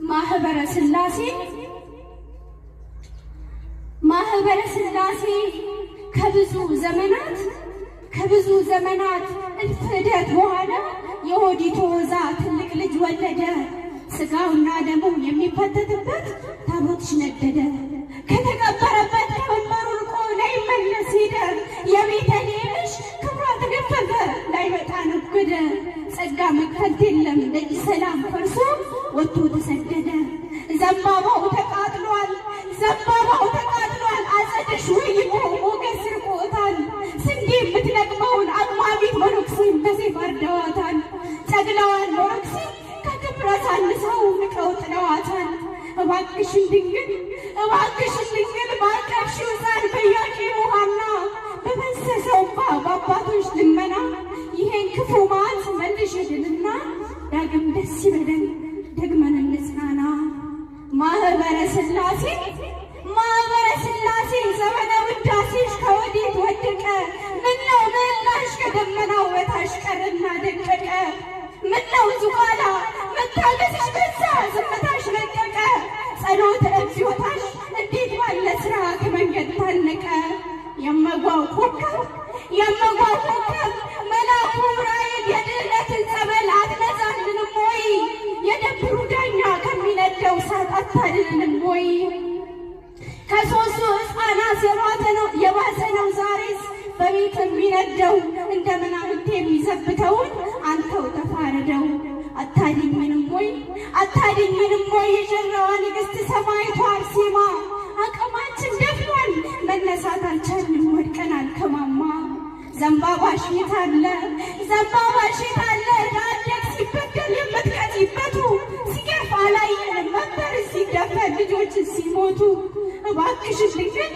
ማህበረ ሥላሴ ከብዙ ዘመናት እልፈት በኋላ የሆዲቱ ወዛ ትልቅ ልጅ ወለደ። ስጋውና ደሙ የሚፈተትበት ታቦትሽ ነደደ። ከተቀበረበት ከመንበሩ ርቆ ላይመለስ ሄደ። የቤተልሔምሽ ክብሯ ተገፈፈ ላይመጣ ነጎደ። ጸጋ መክፈልት የለም ደጅ ሰላም ፈርሶ ወጥቶ ተሰደደ። ዘንባባው ተቃጥሏል አጸደሽ ወይሞ ሞገስ ርቆታል። ስንዴ የምትለቅመውን አቅማቢት መነኩሴን በሴፍ አርደዋታል። ጨግናዋን መነኩሴ ከክብረ ሳንሰው ንቀው ጥለዋታል። እባክሽን ድንግል ባቀፍሽው ሕፃን በኢያቄም ሐና በፈሰሰው እንባ በአባቶች ልመና ይሄን ክፉ መዓት መልሽልንና ዳግም ደስ ይበለን ደግመን እንጽናና። ማህበረ ሥላሴ ዘመነ ውዳሴሽ ከወዴት ወደቀ? ምነው ምህላሽ ከደመናው በታች ቀረና ደቀቀ? ምነው ዙቃላ መታገስሽ በዛ ዝምታሽ ረቀቀ? ጸሎተ እግዚኦታሽ እንዴት ባለ ሥራ ከመንገድ ታነቀ? የመጓው ኮከብ መልአኩ ዑራኤል የድኅነትን ጸበል አትነዛልንም ወይ? የደብሩ ዳኛ ከሚነደው እሳት አታድነንም ወይ? ከሦስቱ ሕፃናት የባሰ ነው ዛሬስ በቤት የሚነደው። እንደ ምናምንቴ የሚዘብተውን አንተው ተፋረደው። አታድኝንም ወይ የጀራዋ ንግሥት ሰማዕቷ አርሴማ? አቅማችን ደክሟል መነሳት አልቻልንም ወድቀናል ከማማ። ዘንባባሽ የት አለ ዳደግ ሲበደል የምትቀጪበቱ? ሲገርፍ አላየንም ነበር ሲደፈር ልጆች ሲሞቱ። እባክሽን ድንግል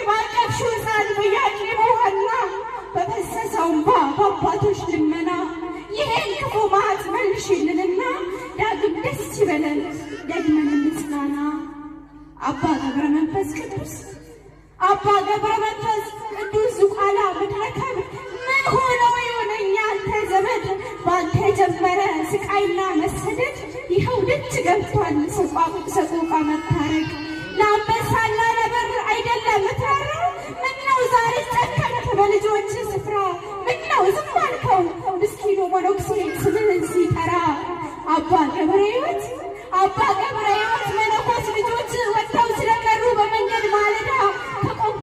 ባቀፍሽው ሕፃን በኢያቄም ሐና በፈሰሰው እንባ በአባቶች ልመና ይሄን ክፉ መዓት መልሽልንና ዳግም ደስ ይበለን ደግመን እንጽናና። አባ ገብረ መንፈስ ቅዱስ ዙቃላ ምድረ ከብድ ምን ሆነው የሆነኛ አንተ ዘመድ? ባንተ የጀመረ ስቃይና መሰደድ ይኸው ደጅ ገብቷል ሰቆቃ መታረቅ። ለአንበሳና ለበር አይደለም